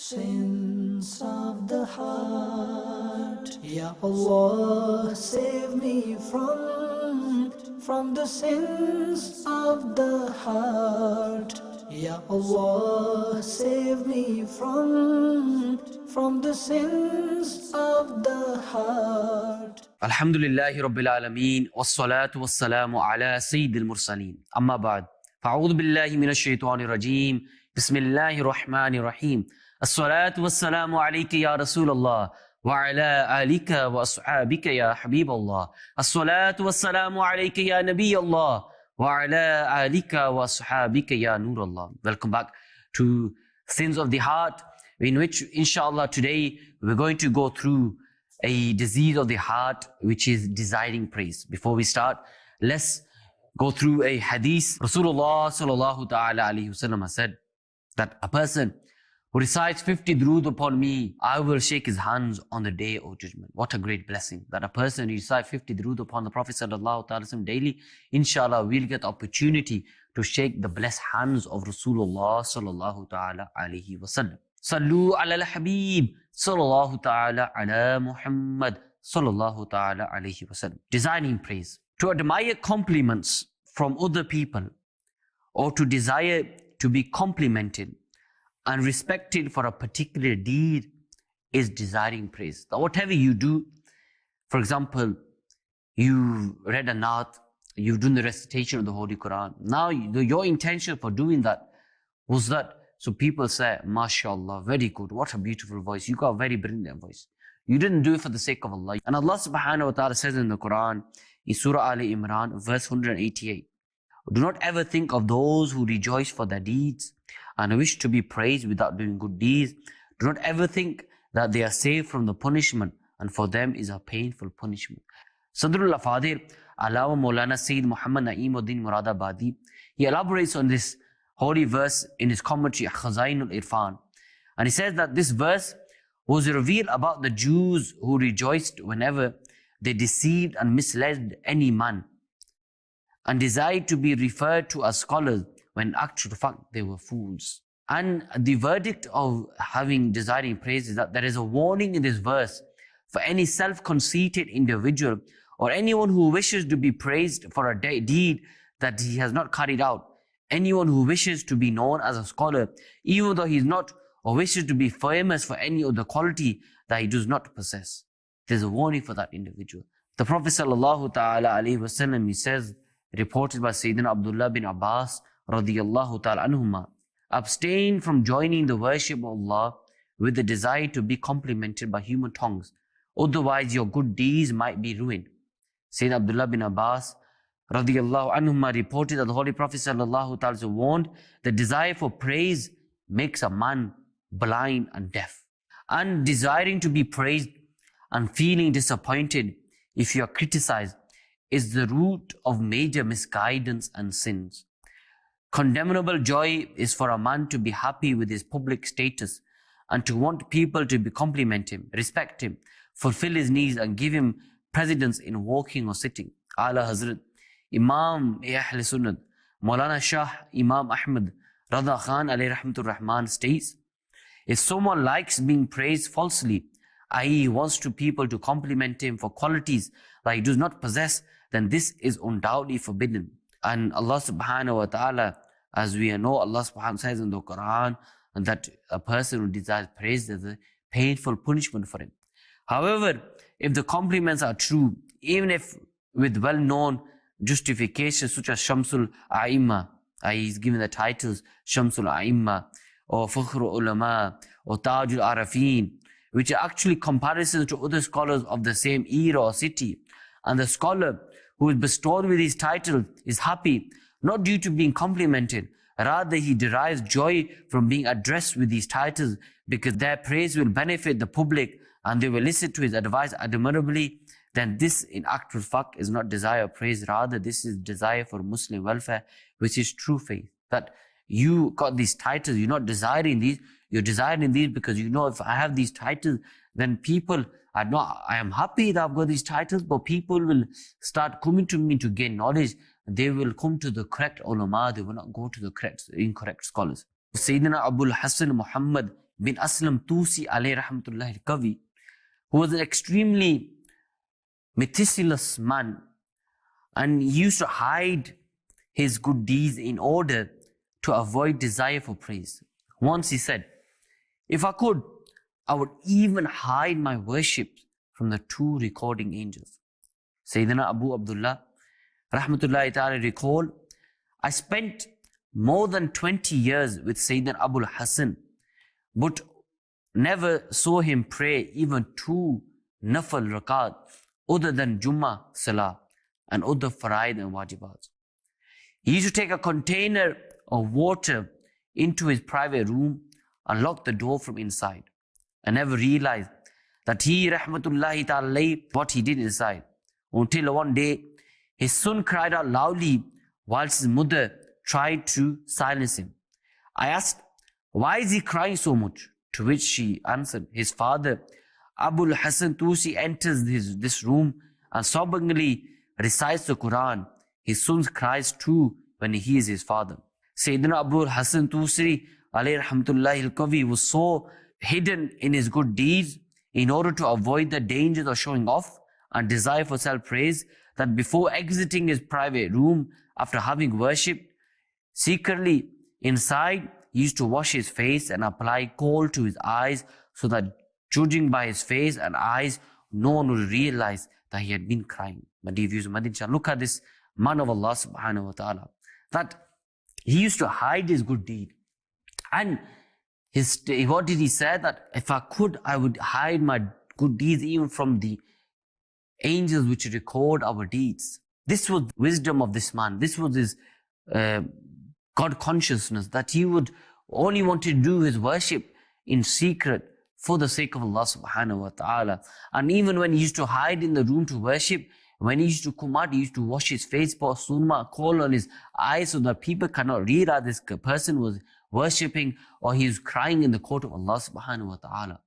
Sins of the heart, Ya Allah, save me from the sins of the heart. Ya Allah, save me from the sins of the heart. Alhamdulillahi Rabbil Alameen, wassalatu wassalamu ala Sayyidil Mursaleen. Amma ba'd. Fa'udhu billahi minash shaitanir rajeem. Bismillahir Rahmanir Rahim. As-salatu wassalamu alayka ya Rasulallah. Wa ala alika wa ashabika ya Habiballah. As-salatu wassalamu alayka ya Nabiyallah. Wa ala alika wa ashabika ya Nurallah. Welcome back to Sins of the Heart, in which inshallah today we're going to go through a disease of the heart, which is desiring praise. Before we start, let's go through a hadith. Rasulullah sallallahu ta'ala alayhi wasallam has said that a person who recites 50 durood upon me, I will shake his hands on the day of judgment. What a great blessing that a person who recites 50 durood upon the Prophet sallallahu ta'ala wasallam daily, inshallah, will get the opportunity to shake the blessed hands of Rasulullah sallallahu ta'ala alayhi wasallam. Sallu ala al-Habib sallallahu ta'ala ala Muhammad sallallahu ta'ala alayhi wasallam. Desiring praise. To admire compliments from other people or to desire to be complimented and respected for a particular deed is desiring praise. That whatever you do, for example, you read a naat, you've done the recitation of the Holy Quran. Now your intention for doing that was that so people say, MashaAllah, very good, what a beautiful voice. You got a very brilliant voice. You didn't do it for the sake of Allah. And Allah subhanahu wa ta'ala says in the Quran, in Surah Ali Imran, verse 188, do not ever think of those who rejoice for their deeds and wish to be praised without doing good deeds. Do not ever think that they are saved from the punishment, and for them is a painful punishment. Sadrullah Fadir, Allama Maulana Sayyid Muhammad Naeemuddin Muradabadi, he elaborates on this holy verse in his commentary, Khazainul Irfan. And he says that this verse was revealed about the Jews who rejoiced whenever they deceived and misled any man and desired to be referred to as scholars when in actual fact they were fools. And the verdict of having desiring praise is that there is a warning in this verse for any self-conceited individual or anyone who wishes to be praised for a deed that he has not carried out. Anyone who wishes to be known as a scholar, even though he is not, or wishes to be famous for any other quality that he does not possess. There's a warning for that individual. The Prophet sallallahu ta'ala alayhi wasallam, he says, reported by Sayyidina Abdullah bin Abbas radiyallahu ta'ala anhuma, abstain from joining the worship of Allah with the desire to be complimented by human tongues. Otherwise your good deeds might be ruined. Sayyidina Abdullah bin Abbas radiyallahu anhuma reported that the Holy Prophet sallallahu ta'ala warned the desire for praise makes a man blind and deaf. And desiring to be praised and feeling disappointed if you are criticized is the root of major misguidance and sins. Condemnable joy is for a man to be happy with his public status and to want people to compliment him, respect him, fulfill his needs and give him precedence in walking or sitting. Ala Hazrat Imam Ahl Sunnah Maulana Shah Imam Ahmad Rada Khan alayhi rahmatur Rahman states, if someone likes being praised falsely, i.e. he wants people to compliment him for qualities that he does not possess, then this is undoubtedly forbidden. And Allah subhanahu wa ta'ala, as we know, Allah subhanahu wa ta'ala says in the Quran, and that a person who desires praise, there's a painful punishment for him. However, if the compliments are true, even if with well-known justifications such as Shamsul A'imma, he's given the titles Shamsul A'imma or Fakhrul Ulama or Tajul Arafin, which are actually comparisons to other scholars of the same era or city. And the scholar who is bestowed with these titles is happy, not due to being complimented, rather he derives joy from being addressed with these titles because their praise will benefit the public and they will listen to his advice admirably. Then this in actual fact is not desire of praise, rather this is desire for Muslim welfare, which is true faith. That you got these titles, you're not desiring these, you're desiring these because you know if I have these titles, then people are not, I am happy that I've got these titles, but people will start coming to me to gain knowledge. They will come to the correct ulama, they will not go to the incorrect scholars. Sayyidina Abul Hassan Muhammad bin Aslam Tusi alayhi rahmatullahi al-Kavi, who was an extremely meticulous man, and he used to hide his good deeds in order to avoid desire for praise. Once he said, if I could, I would even hide my worship from the two recording angels. Sayyidina Abu Abdullah rahmatullahi ta'ala recalled, I spent more than 20 years with Sayyidina Abu Hassan, but never saw him pray even 2 nafal rakat other than Jummah Salah and other faraid and wajibat. He used to take a container of water into his private room and lock the door from inside, and never realized that he rahmatullahi ta'ala what he did inside, until one day his son cried out loudly whilst his mother tried to silence him. I asked, why is he crying so much? To which she answered, his father Abul Hassan Tusi enters this room and sobbingly recites the Quran. His son cries too when he hears his father. Sayyidina Abul Hassan Tusi alayhi rahmatullahi al-Kavi was so hidden in his good deeds in order to avoid the dangers of showing off and desire for self-praise, that before exiting his private room after having worshipped secretly inside, he used to wash his face and apply kohl to his eyes, so that judging by his face and eyes, no one would realize that he had been crying. But dear viewers of Madani Channel, look at this man of Allah subhanahu wa ta'ala, that he used to hide his good deed. And what did he say? That if I could, I would hide my good deeds even from the angels which record our deeds. This was wisdom of this man. This was his God consciousness, that he would only want to do his worship in secret for the sake of Allah subhanahu wa ta'ala. And even when he used to hide in the room to worship, when he used to come out, he used to wash his face, pour surma, kohl on his eyes, so that people cannot read that this person was worshipping or he was crying in the court of Allah subhanahu wa ta'ala.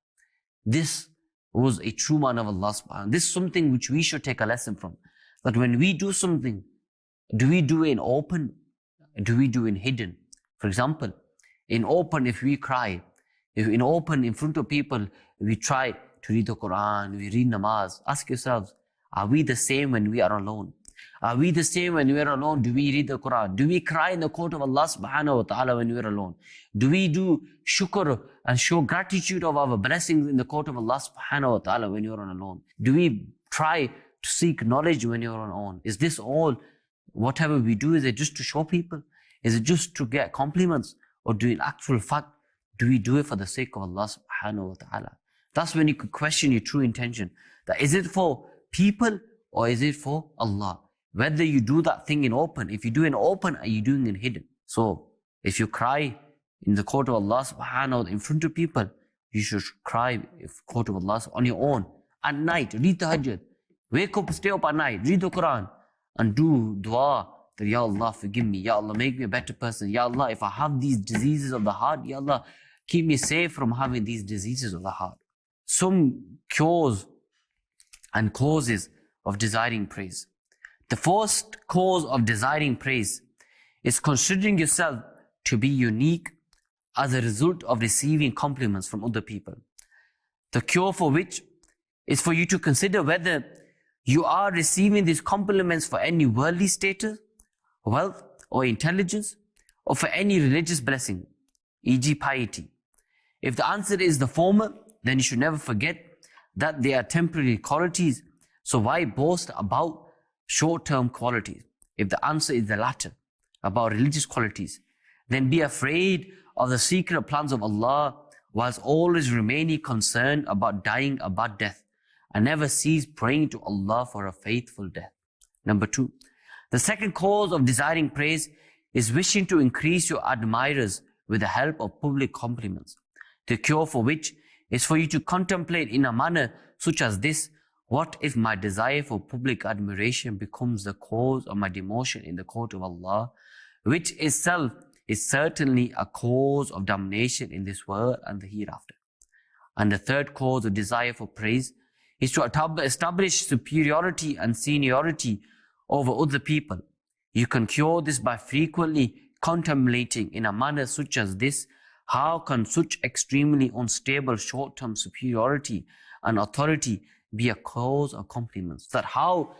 This was a true man of Allah subhanahu wa ta'ala. This is something which we should take a lesson from. That when we do something, do we do it in open? Do we do it in hidden? For example, in open, if we cry, if in open, in front of people, we try to read the Quran, we read namaz, ask yourselves, are we the same when we are alone? Are we the same when we are alone? Do we read the Quran? Do we cry in the court of Allah subhanahu wa ta'ala when we are alone? Do we do shukr and show gratitude of our blessings in the court of Allah subhanahu wa ta'ala when you are alone? Do we try to seek knowledge when you are on own? Is this all, whatever we do, is it just to show people? Is it just to get compliments? Or do in actual fact, do we do it for the sake of Allah subhanahu wa ta'ala? That's when you could question your true intention. That is it for people or is it for Allah? Whether you do that thing in open, if you do it in open, are you doing it hidden? So, if you cry in the court of Allah subhanahu wa ta'ala in front of people, you should cry in the court of Allah on your own. At night, read tahajjud. Wake up, stay up at night, read the Quran and do dua that, Ya Allah, forgive me. Ya Allah, make me a better person. Ya Allah, if I have these diseases of the heart, Ya Allah, keep me safe from having these diseases of the heart. Some cures and causes of desiring praise. The first cause of desiring praise is considering yourself to be unique as a result of receiving compliments from other people. The cure for which is for you to consider whether you are receiving these compliments for any worldly status, wealth, or intelligence, or for any religious blessing, e.g. piety. If the answer is the former, then you should never forget that they are temporary qualities, so why boast about short-term qualities? If the answer is the latter, about religious qualities, then be afraid of the secret plans of Allah, whilst always remaining concerned about dying a bad death, and never cease praying to Allah for a faithful death. Number 2, the second cause of desiring praise is wishing to increase your admirers with the help of public compliments. The cure for which is for you to contemplate in a manner such as this: what if my desire for public admiration becomes the cause of my demotion in the court of Allah, which itself is certainly a cause of damnation in this world and the hereafter. And the third cause of desire for praise is to establish superiority and seniority over other people. You can cure this by frequently contemplating in a manner such as this How can such extremely unstable short-term superiority and authority be a cause of compliments? That how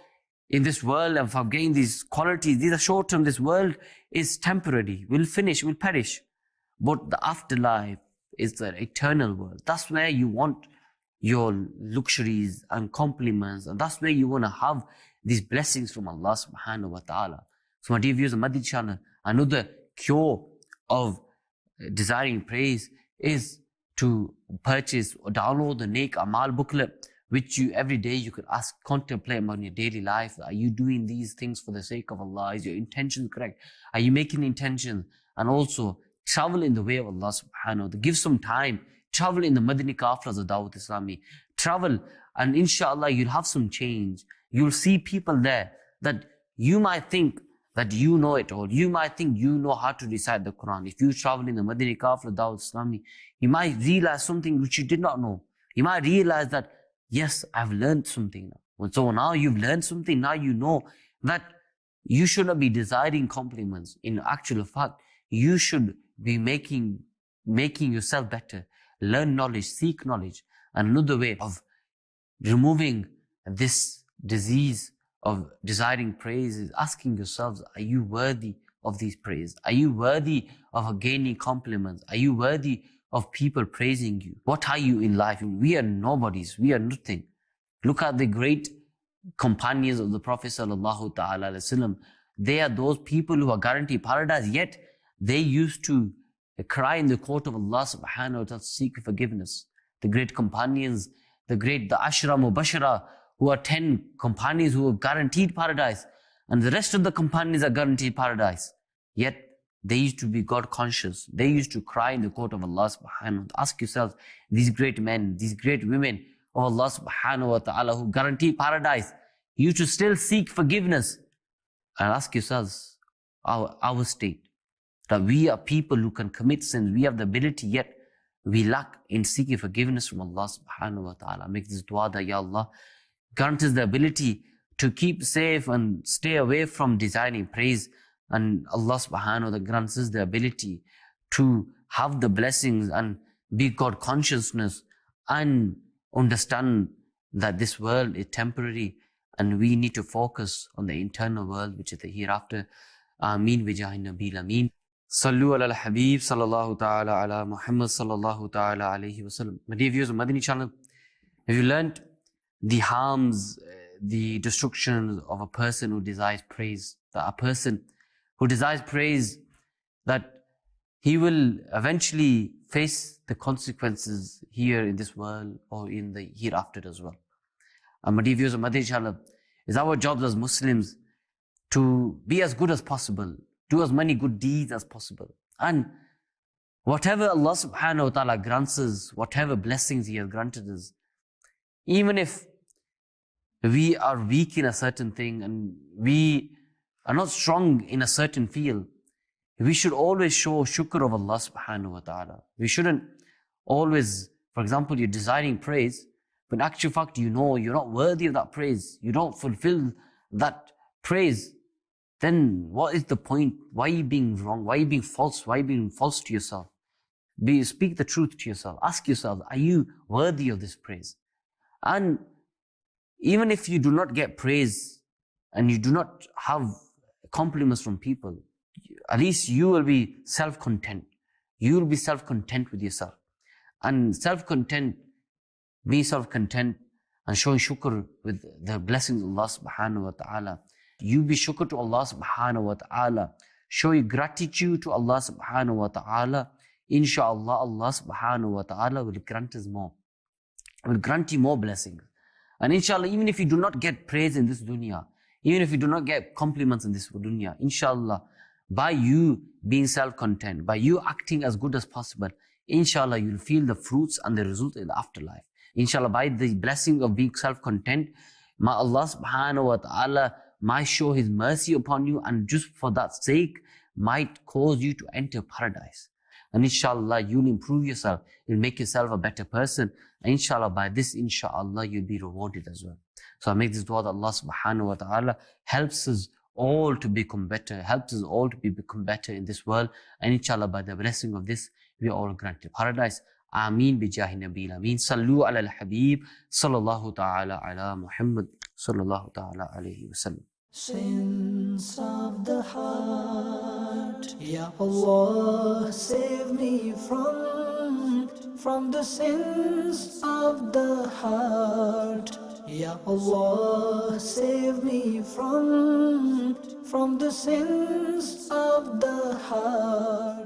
in this world, and for getting these qualities, these are short-term, this world is temporary, will finish, will perish. But the afterlife is the eternal world. That's where you want your luxuries and compliments, and that's where you want to have these blessings from Allah subhanahu wa ta'ala. So my dear viewers of Madani Channel, another cure of desiring praise is to purchase or download the Neek Amal booklet, which you every day you could ask, contemplate on your daily life. Are you doing these things for the sake of Allah? Is your intention correct? Are you making intention? And also travel in the way of Allah subhanahu wa ta'ala. Give some time. Travel in the Madani Qaflas of Dawat Islami. Travel, and inshallah you'll have some change. You'll see people there that you might think that you know it all. You might think you know how to recite the Quran. If you travel in the Madani Qafla of Dawat Islami, you might realize something which you did not know. You might realize that, yes, I've learned something now. So now you've learned something, now you know that you should not be desiring compliments. In actual fact, you should be making yourself better. Learn knowledge, seek knowledge. And another way of removing this disease of desiring praise is asking yourselves, are you worthy of these praise? Are you worthy of gaining compliments? Are you worthy of people praising you? What are you in life? We are nobodies. We are nothing. Look at the great companions of the Prophet sallallahu ta'ala alaihi wasallam. They are those people who are guaranteed paradise, yet they used to cry in the court of Allah subhanahu wa ta'ala to seek forgiveness. The great companions, the Ashra Mubashara, who are 10 companions who are guaranteed paradise, and the rest of the companions are guaranteed paradise. Yet they used to be God conscious. They used to cry in the court of Allah subhanahu wa ta'ala. Ask yourselves, these great men, these great women of Allah subhanahu wa ta'ala who guarantee paradise, you should still seek forgiveness. And ask yourselves, our state, that we are people who can commit sins. We have the ability, yet we lack in seeking forgiveness from Allah subhanahu wa ta'ala. Make this dua that, Ya Allah, grant us the ability to keep safe and stay away from desiring praise. And Allah subhanahu wa ta'ala grants us the ability to have the blessings and be God consciousness and understand that this world is temporary and we need to focus on the eternal world, which is the hereafter. Ameen bijahi Nabil Ameen. Sallu ala al-Habib sallallahu ta'ala ala Muhammad sallallahu ta'ala alayhi wa sallam. My dear viewers of Madani Channel, have you learned the harms, the destruction of a person who desires praise? That a person who desires praise, that he will eventually face the consequences here in this world or in the hereafter as well. And my dear viewers of Madani Channel, it's our job as Muslims to be as good as possible, do as many good deeds as possible. And whatever Allah subhanahu wa ta'ala grants us, whatever blessings He has granted us, even if we are weak in a certain thing and we are not strong in a certain field, we should always show shukr of Allah subhanahu wa ta'ala. We shouldn't always, for example, you're desiring praise, but in actual fact, you know you're not worthy of that praise. You don't fulfill that praise. Then what is the point? Why are you being wrong? Why are you being false? Why are you being false to yourself? Speak the truth to yourself. Ask yourself, are you worthy of this praise? And even if you do not get praise and you do not have compliments from people, at least you will be self-content. You will be self-content with yourself. And self-content, being self-content and showing shukr with the blessings of Allah subhanahu wa ta'ala. You be shukr to Allah subhanahu wa ta'ala. Show your gratitude to Allah subhanahu wa ta'ala. Inshallah, Allah subhanahu wa ta'ala will grant us more. Will grant you more blessings. And inshallah, even if you do not get praise in this dunya, even if you do not get compliments in this dunya, inshallah, by you being self-content, by you acting as good as possible, inshallah, you'll feel the fruits and the result in the afterlife. Inshallah, by the blessing of being self-content, may Allah subhanahu wa ta'ala might show His mercy upon you, and just for that sake might cause you to enter paradise. And inshallah, you'll improve yourself, you'll make yourself a better person, and inshallah, by this, inshallah, you'll be rewarded as well. So I make this dua that Allah subhanahu wa ta'ala helps us all to become better, helps us all to become better in this world, and inshallah, by the blessing of this, we are all granted paradise. Ameen bi jahi Nabil Ameen. Sallu ala al-Habib. Sallallahu ta'ala ala Muhammad. Sallallahu ta'ala alayhi wa sallam. Sins of the heart, Ya Allah, save me from the sins of the heart. Ya Allah, save me from the sins of the heart.